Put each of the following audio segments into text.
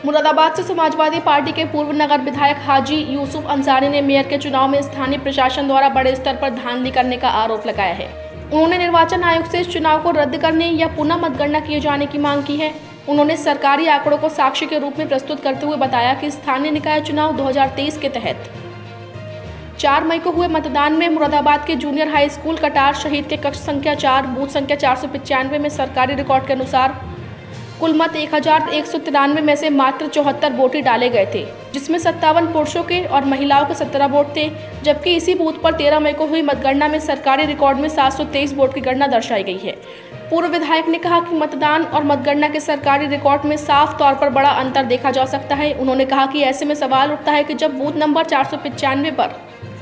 मुरादाबाद से समाजवादी पार्टी के पूर्व नगर विधायक हाजी यूसुफ अंसारी ने मेयर के चुनाव में स्थानीय प्रशासन द्वारा बड़े स्तर पर धांधली करने का आरोप लगाया है। उन्होंने निर्वाचन आयोग से इस चुनाव को रद्द करने या पुनः मतगणना किए जाने की मांग की है। उन्होंने सरकारी आंकड़ों को साक्ष्य के रूप में प्रस्तुत करते हुए बताया कि स्थानीय निकाय चुनाव 2023 के तहत 4 मई को हुए मतदान में मुरादाबाद के जूनियर हाई स्कूल कटार शहीद के कक्ष संख्या 4 बूथ संख्या 495 में सरकारी रिकॉर्ड के अनुसार कुल मत 1193 में से मात्र 74 वोट ही डाले गए थे, जिसमें 57 पुरुषों के और महिलाओं के 17 वोट थे। जबकि इसी बूथ पर 13 मई को हुई मतगणना में सरकारी रिकॉर्ड में 723 वोट की गणना दर्शाई गई है। पूर्व विधायक ने कहा कि मतदान और मतगणना के सरकारी रिकॉर्ड में साफ तौर पर बड़ा अंतर देखा जा सकता है। उन्होंने कहा कि ऐसे में सवाल उठता है कि जब बूथ नंबर 495 पर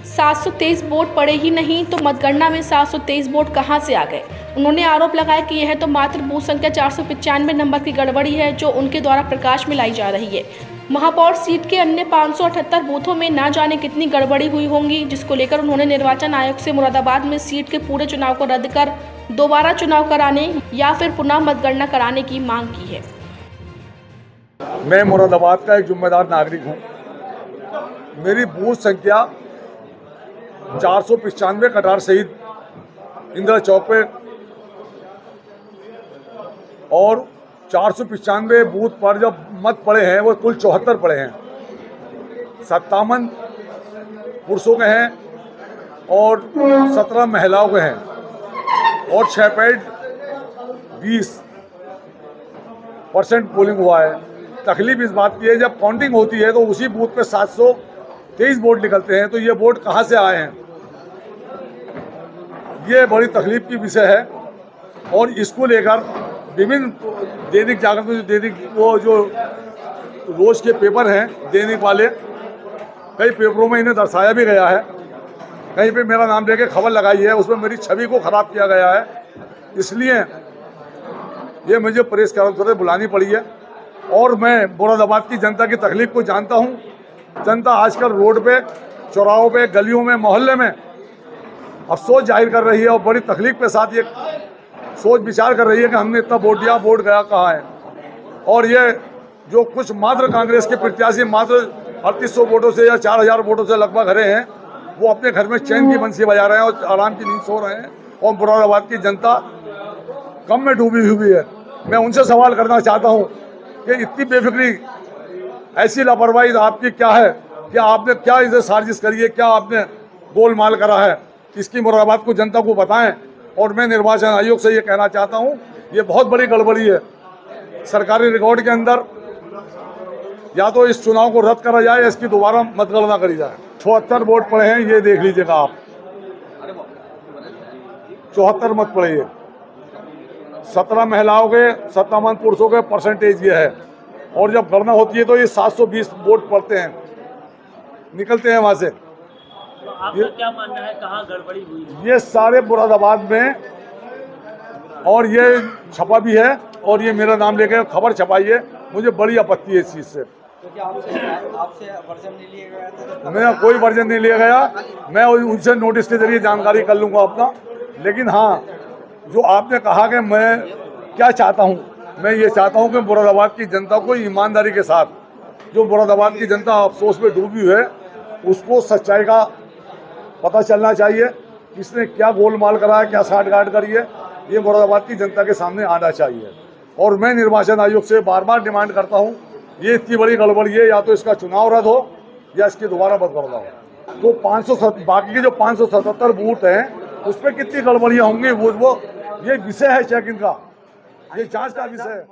723 वोट पड़े ही नहीं तो मतगणना में 723 वोट कहां से आ गए। उन्होंने आरोप लगाया कि यह तो मात्र बूथ संख्या 495 नंबर की गड़बड़ी है जो उनके द्वारा प्रकाश में लाई जा रही है। महापौर सीट के अन्य 578 बूथों में ना जाने कितनी गड़बड़ी हुई होंगी, जिसको लेकर उन्होंने निर्वाचन आयोग से मुरादाबाद में सीट के पूरे चुनाव को रद्द कर दोबारा चुनाव कराने या फिर पुनः मतगणना कराने की मांग की है। मैं मुरादाबाद का एक जिम्मेदार नागरिक हूँ। मेरी बूथ संख्या 495 कटार शहीद इंदिरा चौक पे और 495 बूथ पर जब मत पड़े हैं वो कुल 74 पड़े हैं। 57 पुरुषों के हैं और 17 महिलाओं के हैं और 6.20% पोलिंग हुआ है। तकलीफ इस बात की है जब काउंटिंग होती है तो उसी बूथ पे 723 वोट निकलते हैं, तो ये वोट कहाँ से आए हैं, ये बड़ी तकलीफ की विषय है। और इसको लेकर विभिन्न दैनिक जागरण में जो रोज के पेपर हैं दैनिक वाले, कई पेपरों में इन्हें दर्शाया भी गया है। कहीं पे मेरा नाम लेके खबर लगाई है, उसमें मेरी छवि को खराब किया गया है। इसलिए ये मुझे प्रेस काउंसिल बुलानी पड़ी है। और मैं मुरादाबाद की जनता की तकलीफ को जानता हूँ। जनता आजकल रोड पे, चौराहों पे, गलियों में, मोहल्ले में अफसोस जाहिर कर रही है और बड़ी तकलीफ के साथ ये सोच विचार कर रही है कि हमने इतना वोट दिया, वोट गया कहाँ है। और ये जो कुछ मात्र कांग्रेस के प्रत्याशी मात्र 3800 वोटों से या 4000 वोटों से लगभग हरे हैं, वो अपने घर में चैन की बंसी बजा रहे हैं और आराम की नींद सो रहे हैं। और मुरादाबाद की जनता गम में डूबी हुई है। मैं उनसे सवाल करना चाहता हूँ कि इतनी बेफिक्री, ऐसी लापरवाही आपकी क्या है कि आपने क्या इसे साजिश करी है, क्या आपने गोलमाल करा है, इसकी मुरादाबाद को जनता को बताएं। और मैं निर्वाचन आयोग से ये कहना चाहता हूँ, ये बहुत बड़ी गड़बड़ी है। सरकारी रिकॉर्ड के अंदर या तो इस चुनाव को रद्द करा जाए या इसकी दोबारा मतगणना करी जाए। 74 वोट पड़े हैं, ये देख लीजिएगा आप, 74 मत पड़े हैं। 17 महिलाओं के, 57 पुरुषों के परसेंटेज ये है। और जब गणना होती है तो ये 720 वोट पड़ते हैं, निकलते हैं वहाँ से। तो आपका क्या मानना है, कहाँ गड़बड़ी हुई है? ये सारे मुरादाबाद में, और ये छपा भी है और ये मेरा नाम लेकर खबर छपाई है। मुझे बड़ी आपत्ति है इस चीज़ से। तो क्या आपसे वर्जन नहीं लिया गया था? मेरा कोई वर्जन नहीं लिया गया। मैं उनसे नोटिस के जरिए जानकारी कर लूँगा अपना। लेकिन हाँ, जो आपने कहा कि मैं क्या चाहता हूँ, मैं ये चाहता हूँ कि मुरादाबाद की जनता को ईमानदारी के साथ, जो मुरादाबाद की जनता अफसोस में डूबी है, उसको सच्चाई का पता चलना चाहिए। किसने क्या गोलमाल करा है, क्या साठगांठ करी है, ये मुरादाबाद की जनता के सामने आना चाहिए। और मैं निर्वाचन आयोग से बार बार डिमांड करता हूँ, ये इतनी बड़ी गड़बड़ी है, या तो इसका चुनाव रद्द हो या इसकी दोबारा मतगणना हो। तो 500 बाकी के जो 577 बूथ हैं उस पर कितनी गड़बड़ियाँ होंगी, वो ये विषय है चेक इनका, ये जांच का विषय है।